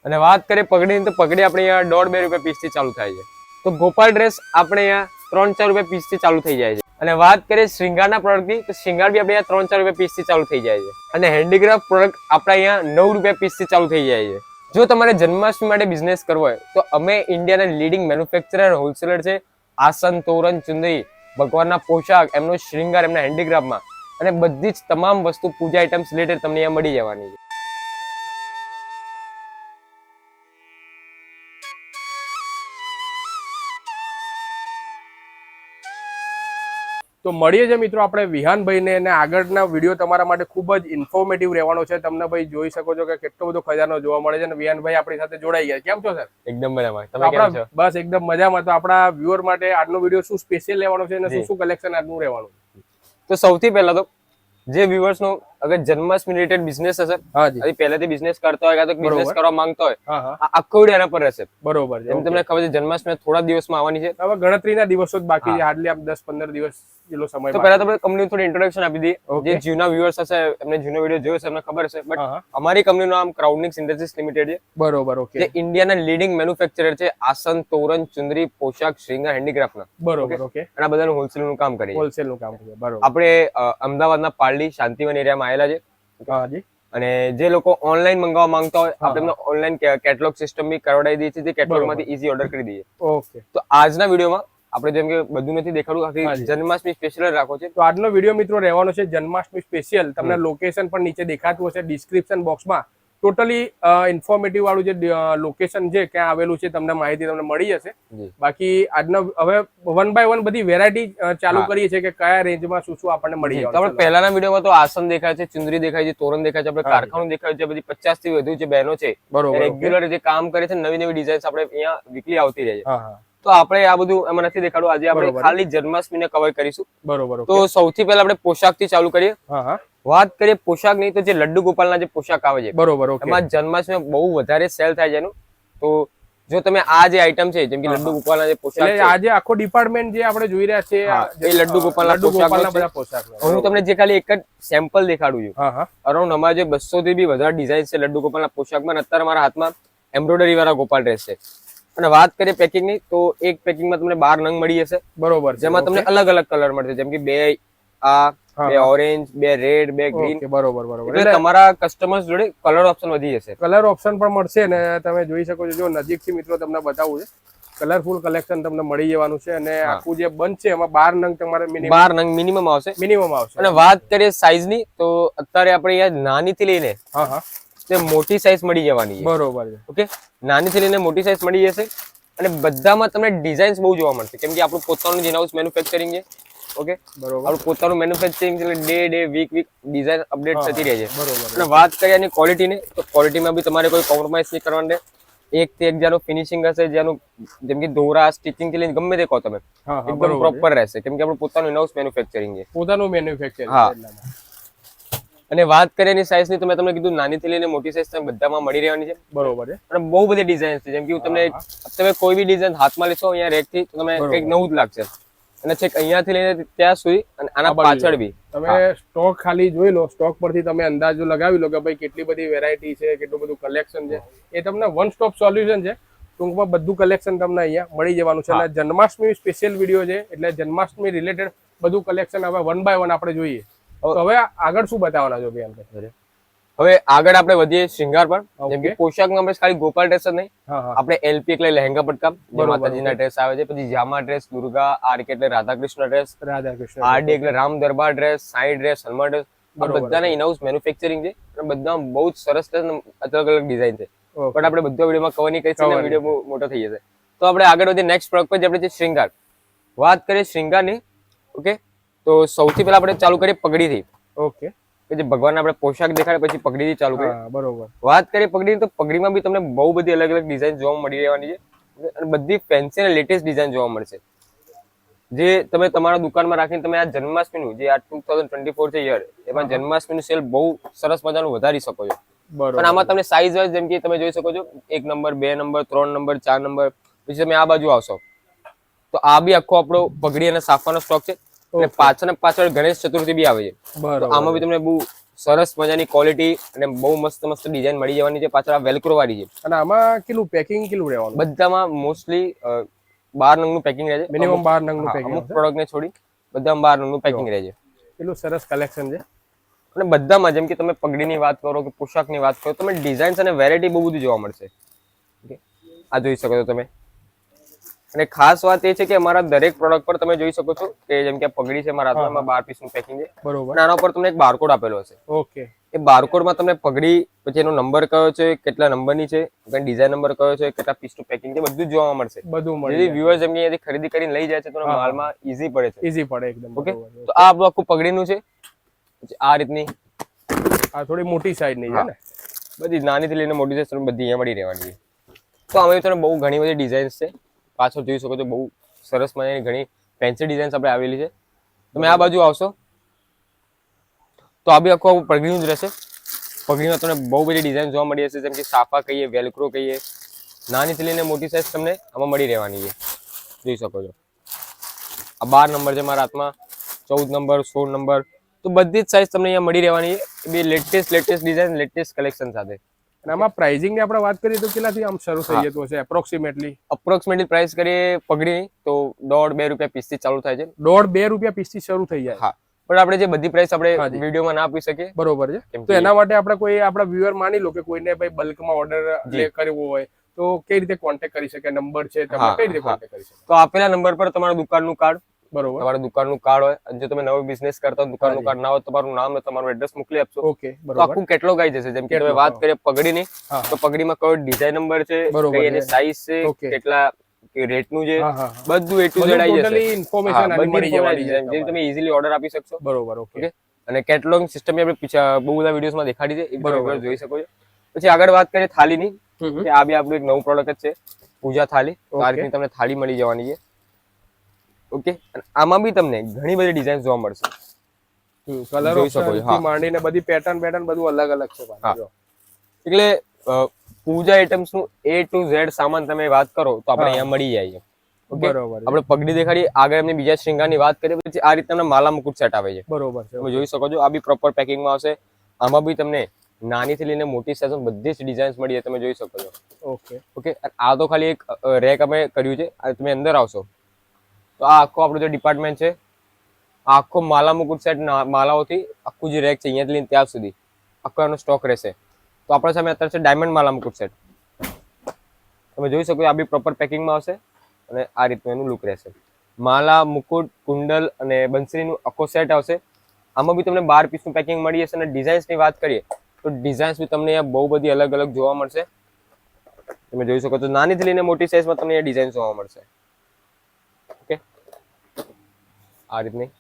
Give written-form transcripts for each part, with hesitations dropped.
અને વાત કરીએ પગડીની તો પગડી આપણે અહીંયા 1.5-2 રૂપિયા પીસથી ચાલુ થાય છે. તો ગોપાલ ડ્રેસ આપણે અહીંયા 3-4 રૂપિયા પીસથી ચાલુ થઈ જાય છે. અને વાત કરીએ શ્રૃંગારના પ્રોડક્ટની તો શ્રૃંગાર બી આપણે અહીંયા 3-4 રૂપિયા પીસથી ચાલુ થઈ જાય છે. અને હેન્ડીક્રાફ્ટ પ્રોડક્ટ આપણે અહીંયા 9 રૂપિયા પીસથી ચાલુ થઈ જાય છે. જો તમારે જન્માષ્ટમી માટે બિઝનેસ કરવો હોય તો અમે ઇન્ડિયાના લીડિંગ મેન્યુફેક્ચરર હોલસેલર છે. આસન, તોરણ, ચુંદડી, ભગવાનના પોશાક, એમનો શ્રૃંગાર, એમના હેન્ડીક્રાફ્ટમાં અને બધી જ તમામ વસ્તુ પૂજા આઇટમ્સ રિલેટેડ તમને અહીંયા મળી જવાની છે. તો મળીએ છે મિત્રો આપણે વિહાનભાઈને, અને આગળના વિડીયો તમારા માટે ખૂબ જ ઇન્ફોર્મેટિવ રહેવાનો છે. તમને ભાઈ જોઈ શકો છો કે કેટલો બધો ખજાનો જોવા મળે છે. અને વિહાનભાઈ આપણી સાથે જોડાઈ ગયા. કેમ છો સર? એકદમ મજામાં. તમે કેમ છો? બસ એકદમ મજામાં. તો આપણા વ્યુઅર માટે આજનો વિડીયો શું સ્પેશિયલ લેવાનો છે અને શું શું કલેક્શન આજનું રહેવાનું? તો સૌથી પહેલા તો જે વ્યુઅર્સ નો અગર જન્માષ્ટમી રિલેટેડ બિઝનેસ હશે, હજી પહેલેથી બિઝનેસ કરતો હોય કાં તો બિઝનેસ કરવા માંગતો હોય, આ આખો વિડીયો એના પર રહેશે. બરોબર છે. તમને ખબર છે જન્માષ્ટમી થોડા દિવસમાં આવવાની છે. હવે ગણતરીના દિવસો જ બાકી છે, હાર્ડલી આપ 10-15 દિવસ જેટલો સમય. તો પહેલા તો આપણે કંપની થોડી ઇન્ટ્રોડક્શન આપી દઈએ. જે જૂના વ્યુઅર્સ હશે એમને જૂનો વિડીયો જોયો છે એમને ખબર હશે, બટ અમારી કંપનીનું નામ ક્રાઉડનિક્સ ઇન્ડસ્ટ્રીઝ લિમિટેડ છે. બરોબર. ઓકે. જે ઇન્ડિયાના લીડિંગ મેન્યુફેક્ચરર છે આસન, તોરણ, ચુંદડી, પોશાક, શ્રૃંગાર, હેન્ડીક્રાફ્ટના. બરોબર. ઓકે. અને આ બધાનું હોલસેલનું કામ કરીએ. હોલસેલનું કામ કરીએ. બરોબર. આપણે અમદાવાદના પાલડી શાંતિવન એરિયામાં આવેલા છે. હાજી. અને જે લોકો ઓનલાઈન મંગાવવા માંગતા હોય આપણે ઓનલાઈન કેટલોગ સિસ્ટમ બી કરાવડાવી દઈએ છીએ. કેટલોગ માંથી ઈઝી ઓર્ડર કરી દઈએ. ઓકે. તો આજના વિડીયોમાં આપણે જેમ કે બધું નથી દેખાડું, આખી જન્માષ્ટમી સ્પેશિયલ રાખો છે. તો આજનો વિડીયો મિત્રો રહેવાનો છે જન્માષ્ટમી સ્પેશિયલ. તમને લોકેશન પણ નીચે દેખાતું હશે ડિસ્ક્રિપ્શન બોક્સમાં. ટોટલી ઇન્ફોર્મેટિવ વાળું જે લોકેશન છે ક્યાં આવેલું છે તમને માહિતી તમને મળી જશે. બાકી આજનો હવે 1 by 1 બધી વેરાયટી ચાલુ કરીએ છીએ કે કયા રેન્જમાં શું શું આપણને મળી જાય. આપણે પહેલાના વિડીયોમાં તો આસન દેખાય છે, ચુંદડી દેખાય છે, તોરણ દેખાય છે, આપણે કારખાનું દેખાય છે, બધી 50 થી વધુ જે બહેનો છે રેગ્યુલર જે કામ કરે છે, નવી નવી ડિઝાઇન્સ આપણે અહીંયા વીકલી આવતી રહે છે. તો આપણે આ બધું એમાં નથી દેખાડવું. આજે આપણે ખાલી જન્માષ્ટમીને કવર કરીશું. બરોબર. તો સૌથી પહેલા આપણે પોશાક થી ચાલુ કરીએ. વાત કરીએ પોશાક નહીં તો જે લડ્ડુ ગોપાલના જે પોશાક આવે છે, બરોબર, એમાં જન્માષ્ટમી બહુ વધારે સેલ થાય છે એનું. તો જો તમે આ જે આઈટમ છે જેમ કે લડ્ડુ ગોપાલના જે પોશાક છે, આજે આખો ડિપાર્ટમેન્ટ જે આપણે જોઈ રહ્યા છે એ લડ્ડુ ગોપાલના બધા પોશાક. હું તમને જે ખાલી એક જ સેમ્પલ દેખાડું છું. અરાઉન્ડ અમારા જે 200 થી બી વધારે ડિઝાઇન છે લડ્ડુ ગોપાલના પોશાકમાં. અત્યારે મારા હાથમાં એમ્બ્રોઇડરી વાળા ગોપાલ ડ્રેસ છે. અને વાત કરીએ પેકિંગ ની તો એક પેકિંગમાં તમને 12 નંગ મળી જશે. બરોબર. જેમાં તમને અલગ અલગ કલર મળશે, જેમ કે 2 આ, 2 ઓરેન્જ, 2 રેડ, 2 ગ્રીન. બરોબર. એટલે તમારા કસ્ટમર્સ જોડે કલર ઓપ્શન વધી જશે. કલર ઓપ્શન પણ મળશે. અને તમે જોઈ શકો છો, જો નજીકથી મિત્રો તમને બતાવું છે, કલરફુલ કલેક્શન તમને મળી જવાનું છે. અને આખું જે બંચ છે એમાં 12 નંગ તમારે 12 નંગ મિનિમમ આવશે. અને વાત કરીએ સાઈઝ ની તો અત્યારે આપણે અહીંયા નાની થી લઈને તે મોટી સાઈઝ મળી જવાની છે. બરોબર છે. ઓકે. નાની થી લઈને મોટી સાઈઝ મળી જશે. અને બધામાં તમને ડિઝાઇન્સ બહુ જોવા મળશે, કેમ કે આપણું પોતાનું ઇન હાઉસ મેન્યુફેક્ચરિંગ છે. ઓકે. બરોબર. આપણું પોતાનું મેન્યુફેક્ચરિંગ એટલે ડે વીક ડિઝાઇન અપડેટ થતી રહે છે. બરોબર. અને વાત કરીએ એની ક્વોલિટીની તો ક્વોલિટીમાં બી તમારે કોઈ કોમ્પ્રોમાઇઝ નહીં કરવાનું. એક થી એક જેનું ફિનિશિંગ હશે, જેનું જેમ કે દોરા સ્ટિચિંગ થી લઈને ગમે તે કહો તમે, એકદમ પ્રોપર રહેશે, કેમ કે આપણું પોતાનું ઇન હાઉસ મેન્યુફેક્ચરિંગ છે. પોતાનું મેન્યુફેક્ચરિંગ. અને વાત કરીએ એની સાઈઝ ની તો મેં તમને કીધું નાની થી લઈને મોટી સાઈઝ તમે બધામાં મળી રહેવાની છે. બરોબર છે. અને બહુ બધી ડિઝાઇન છે, જેમ કે તમે કોઈ બી ડિઝાઇન હાથમાં લેશો અહીંયા રેક થી તો તમે કંઈક નવું જ લાગશે. અને છેક અહીંયાથી લઈને ત્યાં સુધી અને આના પાછળ બી તમે સ્ટોક ખાલી જોઈ લો. સ્ટોક પરથી તમે અંદાજો લગાવી લો કે ભાઈ કેટલી બધી વેરાયટી છે, કેટલું બધું કલેક્શન છે. એ તમને વન સ્ટોપ સોલ્યુશન છે. ટૂંકમાં બધું કલેક્શન તમને અહીંયા મળી જવાનું છે. અને જન્માષ્ટમી સ્પેશિયલ વિડીયો છે એટલે જન્માષ્ટમી રિલેટેડ બધું કલેક્શન હવે 1 by 1 આપણે જોઈએ. તો હવે આગળ શું બતાવવાના છો ભાઈ? હવે આગળ આપણે વધીએ શ્રૃંગાર પર. જેમ કે પોશાકમાં આપણે ખાલી ગોપાલ ડ્રેસ જ નહીં, આપણે એલપી એટલે લહેંગા પટકામ, જે માતાજીના ડ્રેસ આવે છે, પછી જામા ડ્રેસ, દુર્ગા, આરકે એટલે રાધાકૃષ્ણ ડ્રેસ, આરડી એટલે Ram Darbar dress, Sai dress, Hanuman dress, આ બધાના ઇન હાઉસ મેન્યુફેક્ચરિંગ છે. અને બધા બહુ જ સરસ અલગ અલગ ડિઝાઇન છે. પણ આપણે બધા વિડીયોમાં કવર નહીં કરી શકીએ, વિડીયો મોટો થઈ જશે. તો આપણે આગળ વધીએ નેક્સ્ટ પ્રોડક્ટ પર, જે આપણે છે શ્રૃંગાર. વાત કરીએ શ્રૃંગારની. ઓકે. તો સૌથી પહેલા આપણે ચાલુ કરીએ પગડીથી. ઓકે. કે જે ભગવાન આપણે પોશાક દેખાડે પછી પગડીથી ચાલુ કરીએ. બરોબર. વાત કરીએ પગડીની તો પગડીમાં બી તમને બહુ બધી અલગ અલગ ડિઝાઇન જોવા મળી રહેવાની છે. અને બધી ફેન્સી અને લેટેસ્ટ ડિઝાઇન જોવા મળશે, જે તમે તમારા દુકાનમાં રાખીને તમે આ જન્માષ્ટમીનું જે આ 2024 છે યર, એમાં જન્માષ્ટમીનું સેલ બહુ સરસ મજાનું વધારી શકો છો. પણ આમાં તમને સાઈઝ વાઇઝ જેમ કે તમે જોઈ શકો છો 1 નંબર, 2 નંબર, 3 નંબર, 4 નંબર. પછી તમે આ બાજુ આવશો તો આ બી આખો આપણો પગડી અને સાફાનો સ્ટોક છે. અને પાછળ ગણેશ ચતુર્થી બી આવે છે. આમાં બી તમને બહુ સરસ મજાની ક્વોલિટી અને બહુ મસ્ત મસ્ત ડિઝાઇન મળી જવાની છે. પાછળ આ વેલ્ક્રો વાળી છે. અને આમાં કેટલું પેકિંગ કેટલું રહેવાનું? બધામાં મોસ્ટલી 12 નંગનું પેકિંગ રહે છે. મિનિમમ 12 નંગનું પેકિંગ. અમુક પ્રોડક્ટ ને છોડી બધામાં 12 નંગનું પેકિંગ રહે છે. કેટલું સરસ કલેક્શન છે. અને બધામાં જેમ કે તમે પગડીની વાત કરો કે પોશાકની વાત કરો, તમે ડિઝાઇન્સ અને વેરાયટી બહુ બધું જોવા મળશે. આ જોઈ શકો છો તમે. અને ખાસ વાત એ છે કે અમારા દરેક પ્રોડક્ટ પર તમે જોઈ શકો છો કે જેમ કે પગડી છે મારા હાથમાં 12 પીસનું પેકિંગ છે. બરોબર. આના ઉપર તમને એક બારકોડ આપેલો હશે. ઓકે. એ બારકોડમાં તમને પગડી પછી એનો નંબર કયો છે, કેટલા નંબરની છે, ડિઝાઇન નંબર કયો છે, કેટલા પીસનું પેકિંગ છે, બધું જ જોવા મળશે. બધું મળે. જેથી વ્યુઅર્સ જેમ કે અહીંયાથી ખરીદી કરીને લઈ જાય છે તો માલમાં ઈઝી પડે છે. ઈઝી પડે એકદમ. ઓકે. તો આ આપણું આખું પગડીનું છે. આ રીતની આ થોડી મોટી સાઈઝની છે ને. બધી નાનીથી લઈને મોટી સાઈઝ બધી અહીંયા મળી રહેવાની છે. તો અમે તમને બહુ ઘણી બધી ડિઝાઇન્સ છે. પાછળ જોઈ શકો છો બહુ સરસ મજાની ઘણી ફેન્સી ડિઝાઇન્સ આપણે આવેલી છે. તમે આ બાજુ આવશો તો આ બી આખું પગડીનું જ રહેશે. પગડીમાં તમને બહુ બધી ડિઝાઇન જોવા મળી હશે, જેમ કે સાફા કહીએ, વેલ્ક્રો કહીએ, નાનીથી લઈને મોટી સાઈઝ તમને આમાં મળી રહેવાની છે. જોઈ શકો છો આ 12 નંબર છે મારા હાથમાં, 14 નંબર, 16 નંબર, તો બધી જ સાઈઝ તમને અહીંયા મળી રહેવાની છે. બે લેટેસ્ટ ડિઝાઇન, લેટેસ્ટ કલેક્શન સાથે. અને આમાં પ્રાઇસિંગ ની આપણે વાત કરીએ તો કેટલાથી આમ શરૂ થઈ જતું હશે એપ્રોક્સિમેટલી પ્રાઇસ કરીએ પગડીની તો 1.5-2 રૂપિયા પીસથી ચાલુ થાય છે. 1.5-2 રૂપિયા પીસથી શરૂ થઈ જાય. હા, પણ આપણે જે બધી પ્રાઇસ આપણે વિડીયોમાં ના આપી શકીએ. બરોબર છે. તો એના માટે આપણે કોઈ આપણા વ્યુઅર માની લો કે કોઈને ભાઈ બલ્કમાં ઓર્ડર કરવો હોય તો કઈ રીતે કોન્ટેક્ટ કરી શકે? નંબર છે તમે કઈ રીતે કોન્ટેક્ટ કરી શકો? તો આપેલા નંબર પર તમારા દુકાનનું કાર્ડ, બરોબર, તમારા દુકાનનું કાર્ડ હોય, જો તમે નવો બિઝનેસ કરતા હો, દુકાનનું કાર્ડ ના હોય, તમારું નામ અને તમારું એડ્રેસ મોકલી આપશો. ઓકે, તો બરોબર. આખું કેટલોગ આવી જશે. જેમ કે તમે વાત કરીએ પગડીની, તો પગડીમાં કયો ડિઝાઇન નંબર છે, કઈ એની સાઈઝ છે, કેટલા રેટનું છે, બધું એ ટુ ઝેડ આવી જશે. ઇન્ફોર્મેશન મળી જવાની છે, જે તમે ઈઝીલી ઓર્ડર આપી શકશો. બરોબર. ઓકે. અને કેટલોગ સિસ્ટમ આપણે બહુ બધા વિડીયોઝમાં દેખાડી છે, એ બરોબર જોઈ શકો છો. પછી આગળ વાત કરીએ થાળીની, કે આ બી આપણું એક નવું પ્રોડક્ટ છે, પૂજા થાળી. આ રીતની તમને થાળી મળી જવાની છે. ઓકે. આમાં બી તમને ઘણી બધી ડિઝાઇન જોવા મળશે. કલર ઓપ્શનથી માંડીને બધી પેટર્ન બધું અલગ અલગ છે. એટલે પૂજા આઇટમ્સ નું A to Z સામાન તમે વાત કરો તો આપણે અહીંયા મળી જાય છે. બરોબર. આપણે પગડી દેખાડી, આગળ એમની બીજા શૃંગારની વાત કરીએ પછી આ રીતના માલા મુકુટ સેટ આવે છે. બરોબર છે. તમે જોઈ શકો છો આ બી પ્રોપર પેકિંગમાં આવશે. આમાં બી તમને નાનીથી લઈને મોટી સાઈઝ બધી જ ડિઝાઇન્સ મળી જાય, તમે જોઈ શકો છો. ઓકે. આ તો ખાલી એક રેક અમે કર્યું છે. તમે અંદર આવશો તો આ આખો આપણો જે ડિપાર્ટમેન્ટ છે, આ આખો માલા મુકુટ સેટ માલાઓથી આખું જે રેક છે અહીંયાથી લઈને ત્યાં સુધી આખો એનો સ્ટોક રહેશે. તો આપણા સામે અત્યારે છે ડાયમંડ માલા મુકુટ સેટ. તમે જોઈ શકો આ બી પ્રોપર પેકિંગમાં આવશે અને આ રીતનું એનું લુક રહેશે. માલા, મુકુટ, કુંડલ અને બંસરીનું આખો સેટ આવશે. આમાં બી તમને 12 પીસનું પેકિંગ મળી જશે. અને ડિઝાઇન્સની વાત કરીએ તો ડિઝાઇન્સ બી તમને અહીંયા બહુ બધી અલગ અલગ જોવા મળશે. તમે જોઈ શકો છો નાનીથી લઈને મોટી સાઈઝમાં તમને અહીંયા ડિઝાઇન જોવા મળશે. ઓકે. આ રીતની.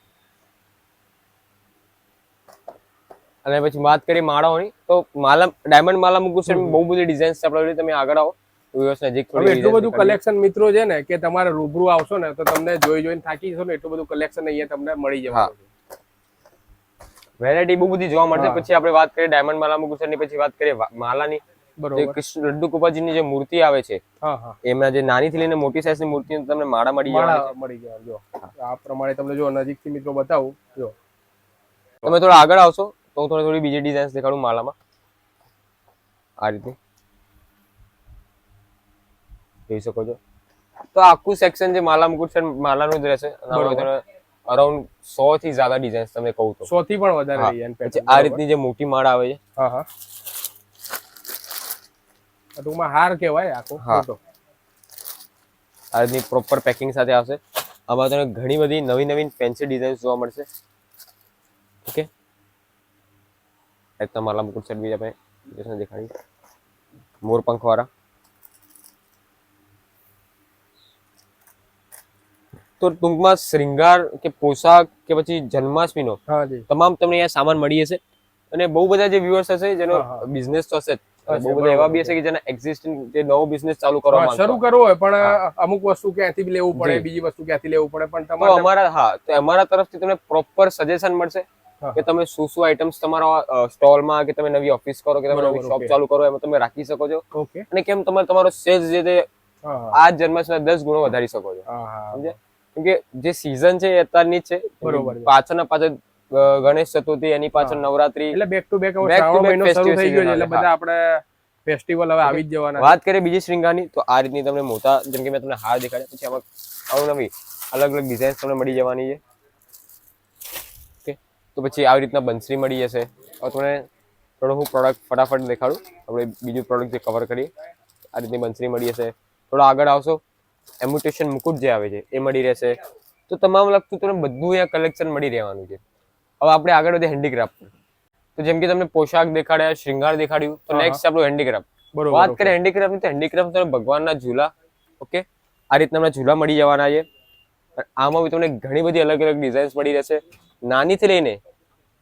અને પછી વાત કરીએ માળાઓની તો ડાયમંડ માલા મુકુટ સેટ બહુ બધી ડિઝાઇન્સ છે આપણા. તમે આગળ આવો નજીક. એટલું બધું કલેક્શન મિત્રો છે ને કે તમારે રૂબરૂ આવશો ને તો તમને જોઈને થાકી જશો ને. એટલું બધું કલેક્શન અહીંયા તમને મળી જવાનું. વેરાયટી બહુ બધી જોવા મળશે. પછી આપણે વાત કરીએ ડાયમંડ માલા મુકુટ સેટ ની, પછી વાત કરીએ માલાની. જે કૃષ્ણ લડ્ડુ ગોપાલજીની જે મૂર્તિ આવે છે, એમના જે નાનીથી લઈને મોટી સાઈઝની મૂર્તિ તમને માળા મળી જાય. જો આ પ્રમાણે તમને જો નજીકથી મિત્રો બતાવું. જો તમે થોડા આગળ આવશો તો હું થોડી બીજી ડિઝાઇન્સ દેખાડું માલામાં. આ રીતની જોઈ શકો છો. તો આખું સેક્શન જે માલા મુકુટ સેટ માલાનું જ રહેશે. અરાઉન્ડ 100 થી જ્યાદા ડિઝાઇન્સ તમને કહું તો 100 થી પણ વધારે. આ રીતની જે મોટી માળા આવે છે, ટૂંકમાં હાર કહેવાય આખો. આ રીતની પ્રોપર પેકિંગ સાથે આવશે. આમાં તમને ઘણી બધી નવી ફેન્સી ડિઝાઇન્સ જોવા મળશે. ઓકે. એક માલા મુકુટ સેટ બી આપણે દેખાડી, મોરપંખ વાળા. તો ટૂંકમાં શ્રૃંગાર કે પોશાક કે પછી જન્માષ્ટમીનો તમામ તમને અહીંયા સામાન મળી હશે. અને બહુ બધા જે વ્યુઅર્સ હશે જેનો બિઝનેસ તો હશે, બહુ બધા એવા બી હશે કે જેના એક્ઝિસ્ટિંગ જે નવો બિઝનેસ ચાલુ કરવા માંગતા શરૂ કરવો હોય પણ અમુક વસ્તુ ક્યાંથી લેવું પડે, બીજી વસ્તુ ક્યાંથી લેવું પડે, પણ તમારા અમારા તરફથી તમને પ્રોપર સજેશન મળશે કે તમે શું આઈટમ્સ તમારા સ્ટોલમાં, કે તમે નવી ઓફિસ કરો, કે તમે નવી શોપ ચાલુ કરો, એમાં તમે રાખી શકો છો. અને કેમ તમારો સેલ્સ જે તે આ જન્માષ્ટમી 10 ગુણો વધારી શકો છો. સમજ્યા? કેમ કે જે સીઝન છે એ અત્યારની જ છે. પાછળ ગણેશ ચતુર્થી, એની પાછળ નવરાત્રી, એટલે back to back back to Shravan back મહિનો શરૂ festive થઈ ગયો છે season એટલે આવે. બધા આપણે ફેસ્ટિવલ હવે આવી જ જવાના વાત કરીએ બીજી શ્રૃંગારની તો આ રીતની તમને મોટા, જેમ કે મેં તમને હાર દેખાડ્યા, પછી આમાં અવનવી અલગ અલગ ડિઝાઇન્સ તમને મળી જવાની છે. ઓકે, તો પછી આવી રીતના બંસરી મળી જશે. હવે તમને થોડો હું પ્રોડક્ટ ફટાફટ દેખાડું, આપણે બીજું પ્રોડક્ટ જે કવર કરીએ. આ રીતની બંસરી મળી જશે. થોડો આગળ આવશો, એમ્યુટેશન મુકુટ જે આવે છે એ મળી રહેશે. તો તમામ લગતું તમને બધું અહીંયા કલેક્શન મળી રહેવાનું છે. હવે આપણે આગળ વધીએ હેન્ડીક્રાફ્ટ. તો જેમ કે તમને પોશાક દેખાડ્યા, શૃંગાર દેખાડ્યું, તો નેક્સ્ટ આપણું હેન્ડીક્રાફ્ટ. વાત કરીએ હેન્ડીક્રાફ્ટ તો હેન્ડીક્રાફ્ટ તમને ભગવાનના ઝૂલા, ઓકે, આ રીતના ઝૂલા મળી જવાના છે. આમાં બી તમને ઘણી બધી અલગ અલગ ડિઝાઇન્સ મળી રહેશે. નાનીથી લઈને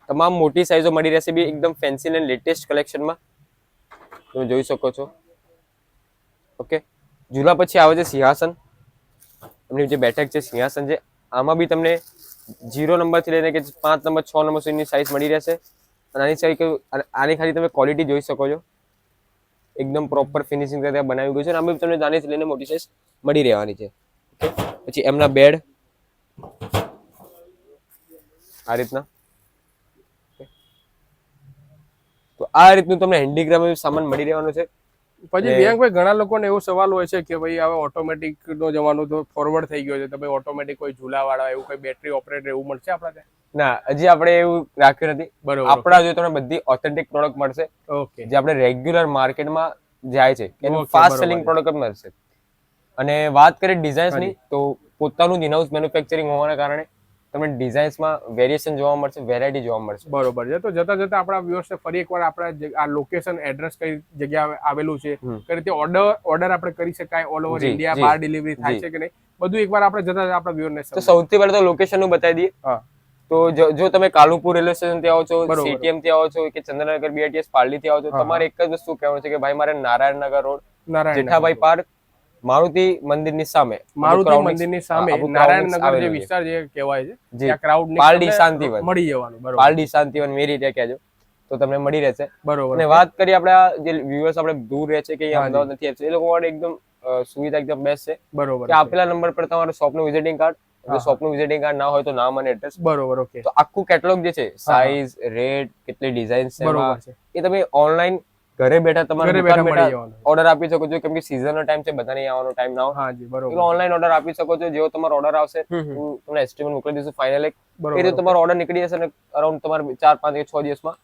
તમામ મોટી સાઈઝો મળી રહેશે, બી એકદમ ફેન્સી અને લેટેસ્ટ કલેક્શનમાં તમે જોઈ શકો છો. ઓકે, ઝૂલા પછી આવે છે સિંહાસન. એમની જે બેઠક છે સિંહાસન છે, આમાં બી તમને 0 નંબરથી લઈને કે 5 નંબર 6 નંબર સુધીની સાઈઝ મળી રહેશે. અને આની ખાલી તમે ક્વોલિટી જોઈ શકો છો, એકદમ પ્રોપર ફિનિશિંગ સાથે બનાવી ગયું છે. અને આમાં તમને નાનીથી લઈને મોટી સાઈઝ મળી રહેવાની છે. પછી એમના બેડ આ રીતના. તો આ રીતનું તમને હેન્ડીક્રાફ્ટ સામાન મળી રહેવાનું છે. પછી વિયાંકભાઈ ઘણા લોકોને એવો સવાલ હોય છે કે ભાઈ હવે ઓટોમેટિક નો જમાનો તો ફોરવર્ડ થઈ ગયો છે, તો ભાઈ ઓટોમેટિક કોઈ ઝૂલા વાળા એવું કોઈ બેટરી ઓપરેટર એવું મળશે આપણા ત્યાં? ના, હજી આપણે એવું રાખ્યું નથી. બરોબર. આપણા જો તમને બધી ઓથેન્ટિક પ્રોડક્ટ મળશે, ઓકે, જે આપણે રેગ્યુલર માર્કેટમાં જાય છે એનું ફાસ્ટ સેલિંગ પ્રોડક્ટ મળશે. અને વાત કરીએ ડિઝાઇન્સની, તો પોતાનું ઇનહાઉસ મેન્યુફેક્ચરિંગ હોવાના કારણે તમને ડિઝાઇન્સમાં વેરિએશન જોવા મળશે, વેરાયટી જોવા મળશે. બરોબર છે. તો જતા જતા આપણા વ્યુઅર્સને ફરી એકવાર આપણા આ લોકેશન એડ્રેસ કઈ જગ્યાએ આવેલું છે, કઈ રીતે ઓર્ડર આપણે કરી શકાય, ઓલ ઓવર ઇન્ડિયા બહાર ડિલિવરી થાય છે કે નહીં, બધું એકવાર આપણે જતા જતા આપણા વ્યુઅરને. તો સૌથી પહેલા તો લોકેશન નું બતાવી દઈએ. હા, તો જો તમે કાલુપુર રેલવે સ્ટેશન થી આવો છો, સીટીએમ થી આવો છો કે ચંદ્રનગર બીઆરટીએસ પાલડી થી આવો છો, તમારે એક જ વસ્તુ કહેવાનું છે કે ભાઈ મારે નારાયણનગર રોડ, જેઠાભાઈ પાર્ક, મારુતિ મંદિરની સામે, મારુતિ મંદિરની સામે નારાયણનગર જે વિસ્તાર જે કહેવાય છે, ત્યાં ક્રાઉડ પાલડી શાંતિવન મળી જવાનું. બરોબર, પાલડી શાંતિવન મેરી રીતે કહેજો તો તમને મળી રહેશે. બરોબર. અને વાત કરીએ આપણા જે વ્યુઅર્સ આપણે દૂર રહે છે કે અહીંયા અમદાવાદ નથી આવશે, એ લોકો માટે એકદમ સુવિધા એકદમ બેસ્ટ છે. બરોબર, કે આપેલા નંબર પર તમારું શોપનું વિઝિટિંગ કાર્ડ, જો શોપનું વિઝિટિંગ કાર્ડ ના હોય તો નામ અને એડ્રેસ. બરોબર, ઓકે. તો આખું કેટલોગ જે છે, સાઈઝ, રેટ, કેટલી ડિઝાઇન્સ છે, એ તમે ઓનલાઈન ઘરે બેઠા તમારે ઓર્ડર આપી શકો છો. કેમ કે સીઝન નો ટાઈમ છે, બધા નહીં આવવાનો ટાઈમ ના હોય. હાજી, બરોબર. ઓનલાઈન ઓર્ડર આપી શકો છો. જેવો તમારો ઓર્ડર આવશે હું તમને એસ્ટિમેટ મોકલી દઈશું ફાઇનલ એક. એ રીતે તમારો ઓર્ડર નીકળી જશે અને અરાઉન્ડ તમારે 4, 5 કે 6 દિવસમાં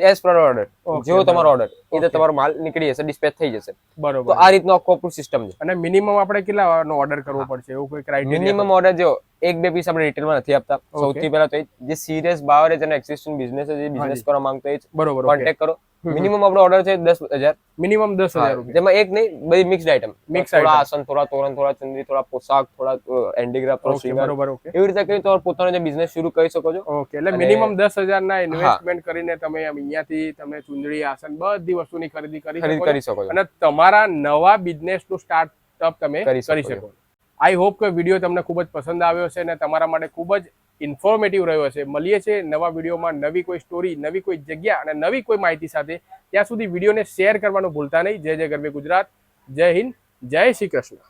એઝ પર ઓર્ડર, જેવો તમારો ઓર્ડર એ રીતે તમારો માલ નીકળી જશે, ડિસ્પેચ થઈ જશે. બરોબર. તો આ રીતનો આખો સિસ્ટમ છે. અને મિનિમમ આપણે કેટલાનો ઓર્ડર કરવો પડશે, એવું કોઈ ક્રાઇટેરિયા? મિનિમમ ઓર્ડર જો 1-2 પીસ આપણે રિટેલમાં નથી આપતા. સૌથી પહેલા તો જે સિરિયસ બાવરેજ અને એક્ઝિસ્ટિંગ બિઝનેસ છે, જે બિઝનેસ કરવા માંગતો હોય, બરોબર, કોન્ટેક્ટ કરો. મિનિમમ આપણો ઓર્ડર છે 10,000. મિનિમમ 10,000 રૂપિયા. જેમાં એક નહીં, બધી મિક્સ્ડ આઈટમ, થોડા આસન, થોડા તોરણ, થોડા ચુંદડી, થોડા પોશાક, થોડા હેન્ડીક્રાફ્ટ, થોડા શૃંગાર, બરોબર, ઓકે. એવી રીતે કરી તમારો પોતાનો જે બિઝનેસ શરૂ કરી શકો છો. ઓકે, એટલે મિનિમમ 10,000 ના ઇન્વેસ્ટમેન્ટ કરીને તમે અહીંયાથી તમે ચુંદડી, આસન, બધી વસ્તુની ખરીદી કરી શકો છો અને તમારા નવા બિઝનેસનું સ્ટાર્ટઅપ તમે કરી શકો. આઈ હોપ કે વિડીયો તમને ખૂબ જ પસંદ આવ્યો છે અને તમારા માટે ખૂબ જ ઇન્ફોર્મેટિવ રહ્યો છે. મળીએ છીએ નવા વિડીયોમાં નવી કોઈ સ્ટોરી, નવી કોઈ જગ્યા અને નવી કોઈ માહિતી સાથે. ત્યાં સુધી વિડીયોને શેર કરવાનું ભૂલતા નહીં. જય જય ગરવી ગુજરાત, જય હિન્દ, જય શ્રી કૃષ્ણ.